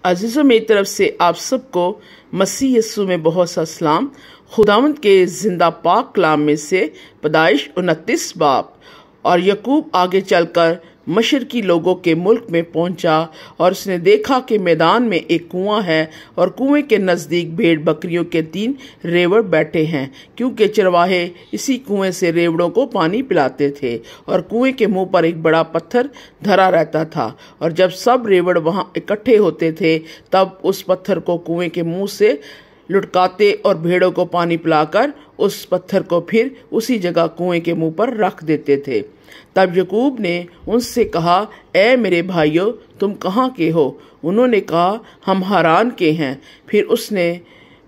अजीज़ों मेरी तरफ से आप सबको मसीह यस्सु में बहुत सा सलाम। खुदावंद के जिंदा पाक कलाम में से पैदाइश 29 बाब। और यकूब आगे चलकर मशरकी लोगों के मुल्क में पहुंचा और उसने देखा कि मैदान में एक कुआं है और कुएं के नज़दीक भेड़ बकरियों के 3 रेवड़ बैठे हैं, क्योंकि चरवाहे इसी कुएं से रेवड़ों को पानी पिलाते थे। और कुएं के मुंह पर एक बड़ा पत्थर धरा रहता था, और जब सब रेवड़ वहां इकट्ठे होते थे तब उस पत्थर को कुएं के मुंह से लुढ़काते और भेड़ों को पानी पिलाकर उस पत्थर को फिर उसी जगह कुएं के मुंह पर रख देते थे। तब यकूब ने उनसे कहा, ए मेरे भाइयों, तुम कहाँ के हो? उन्होंने कहा, हम हारान के हैं। फिर उसने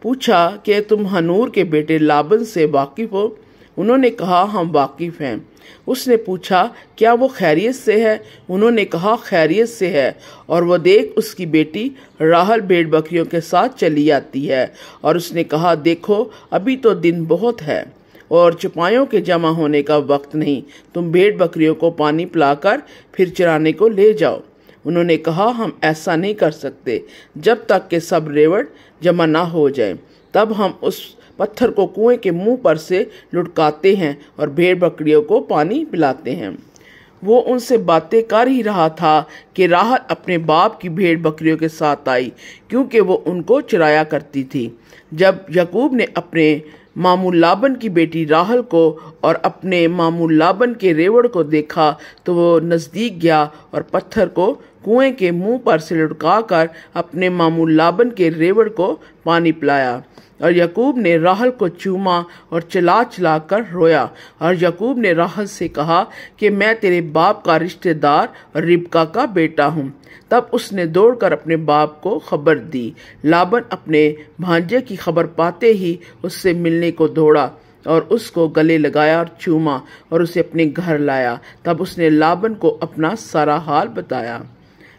पूछा कि तुम हनूर के बेटे लाबन से वाकिफ हो? उन्होंने कहा, हम वाकिफ हैं। उसने पूछा, क्या वो खैरियत से है? उन्होंने कहा, खैरियत से है। और वो देख उसकी बेटी राहल भेड़ बकरियों के साथ चली आती है। और उसने कहा, देखो अभी तो दिन बहुत है और चपाइयों के जमा होने का वक्त नहीं, तुम भेड़ बकरियों को पानी पिलाकर फिर चराने को ले जाओ। उन्होंने कहा, हम ऐसा नहीं कर सकते जब तक कि सब रेवड़ जमा ना हो जाए। तब हम उस पत्थर को कुएं के मुंह पर से लुढ़काते हैं और भेड़ बकरियों को पानी पिलाते हैं। वो उनसे बातें कर ही रहा था कि राहल अपने बाप की भेड़ बकरियों के साथ आई, क्योंकि वो उनको चराया करती थी। जब यकूब ने अपने मामू लाबन की बेटी राहल को और अपने मामू लाबन के रेवड़ को देखा तो वो नज़दीक गया और पत्थर को कुएं के मुंह पर से लुढ़काकर अपने मामू लाबन के रेवड़ को पानी पिलाया। और यकूब ने राहल को चूमा और चिल्ला चिल्ला कर रोया। और यकूब ने राहल से कहा कि मैं तेरे बाप का रिश्तेदार रिबका का बेटा हूँ। तब उसने दौड़कर अपने बाप को खबर दी। लाबन अपने भांजे की खबर पाते ही उससे मिलने को दौड़ा और उसको गले लगाया और चूमा और उसे अपने घर लाया। तब उसने लाबन को अपना सारा हाल बताया।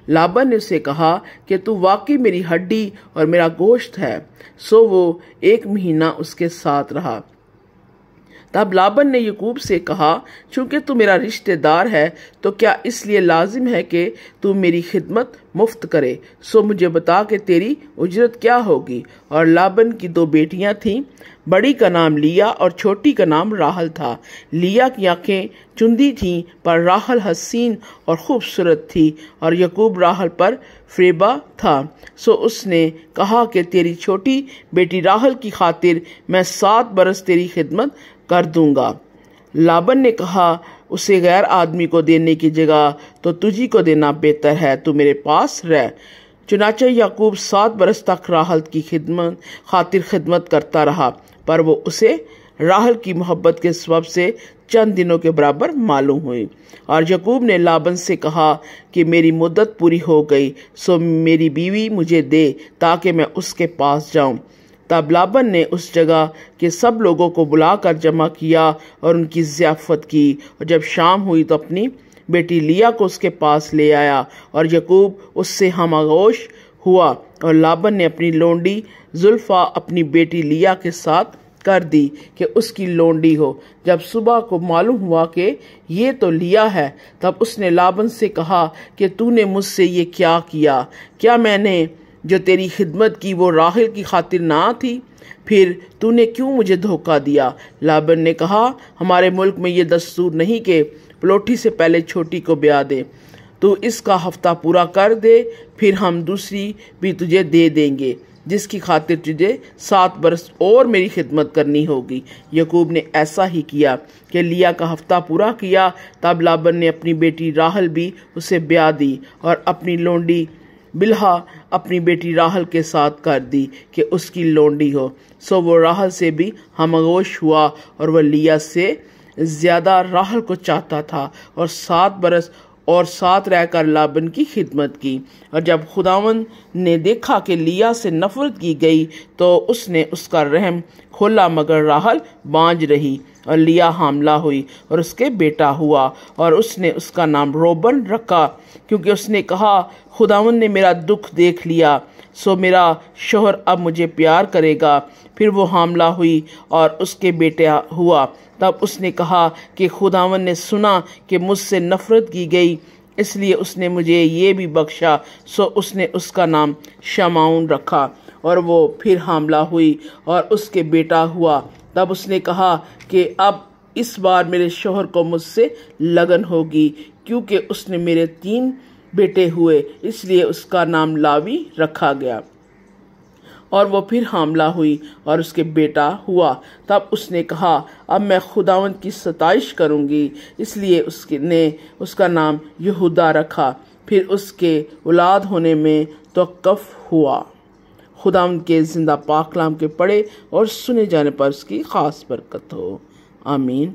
लाबन ने उसे कहा कि तू वाकई मेरी हड्डी और मेरा गोश्त है। सो वो 1 महीना उसके साथ रहा। तब लाबन ने यकूब से कहा, चूंकि तू मेरा रिश्तेदार है तो क्या इसलिए लाजिम है कि तू मेरी खिदमत मुफ्त करे? सो मुझे बता कि तेरी उजरत क्या होगी। और लाबन की 2 बेटियां थीं, बड़ी का नाम लिया और छोटी का नाम राहल था। लिया की आंखें चुंदी थीं पर राहल हसीन और खूबसूरत थी, और यकूब राहल पर फ्रेबा था। सो उसने कहा कि तेरी छोटी बेटी राहल की खातिर मैं 7 बरस तेरी खिदमत कर दूंगा। लाबन ने कहा, उसे गैर आदमी को देने की जगह तो तुझी को देना बेहतर है, तू मेरे पास रह। चुनाचे याकूब 7 बरस तक राहल की खातिर खिदमत करता रहा, पर वो उसे राहल की मोहब्बत के सबब से चंद दिनों के बराबर मालूम हुई। और यकूब ने लाबन से कहा कि मेरी मुद्दत पूरी हो गई, सो मेरी बीवी मुझे दे ताकि मैं उसके पास जाऊं। तब लाबन ने उस जगह के सब लोगों को बुलाकर जमा किया और उनकी ज़ियाफ़त की। और जब शाम हुई तो अपनी बेटी लिया को उसके पास ले आया, और यकूब उससे हमआगोश हुआ। और लाबन ने अपनी लोंडी जुल्फा अपनी बेटी लिया के साथ कर दी कि उसकी लोंडी हो। जब सुबह को मालूम हुआ कि ये तो लिया है, तब उसने लाबन से कहा कि तूने मुझसे ये क्या किया? क्या मैंने जो तेरी खिदमत की वो राहल की खातिर ना थी? फिर तूने क्यों मुझे धोखा दिया? लाबन ने कहा, हमारे मुल्क में ये दस्तूर नहीं कि पलोठी से पहले छोटी को ब्याह दे। तू इसका हफ्ता पूरा कर दे, फिर हम दूसरी भी तुझे दे देंगे, जिसकी खातिर तुझे 7 बरस और मेरी खिदमत करनी होगी। यकूब ने ऐसा ही किया कि लिया का हफ्ता पूरा किया। तब लाबन ने अपनी बेटी राहल भी उसे ब्याह दी और अपनी लोंडी बिल्हा अपनी बेटी राहल के साथ कर दी कि उसकी लोंडी हो। सो वो राहल से भी हमआगोश हुआ और वह लिया से ज़्यादा राहल को चाहता था, और 7 बरस और साथ रहकर लाबन की खिदमत की। और जब खुदावंद ने देखा कि लिया से नफरत की गई तो उसने उसका रहम खोला, मगर राहल बांझ रही। और लिया हामला हुई और उसके बेटा हुआ, और उसने उसका नाम रोबन रखा, क्योंकि उसने कहा, खुदावंद ने मेरा दुख देख लिया, सो मेरा शोहर अब मुझे प्यार करेगा। फिर वो हामला हुई और उसके बेटा हुआ। तब उसने कहा कि खुदावंद ने सुना कि मुझसे नफरत की गई इसलिए उसने मुझे ये भी बख्शा। सो उसने उसका नाम शमाउन रखा। और वो फिर हामला हुई और उसके बेटा हुआ। तब उसने कहा कि अब इस बार मेरे शौहर को मुझसे लगन होगी, क्योंकि उसने मेरे 3 बेटे हुए, इसलिए उसका नाम लावी रखा गया। और वो फिर हामला हुई और उसके बेटा हुआ। तब उसने कहा, अब मैं खुदावंद की सताइश करूंगी, इसलिए उसने उसका नाम यहूदा रखा। फिर उसके औलाद होने में तवक्कुफ हुआ। खुदावंद के जिंदा पाक कलाम के पढ़े और सुने जाने पर उसकी खास बरकत हो। आमीन।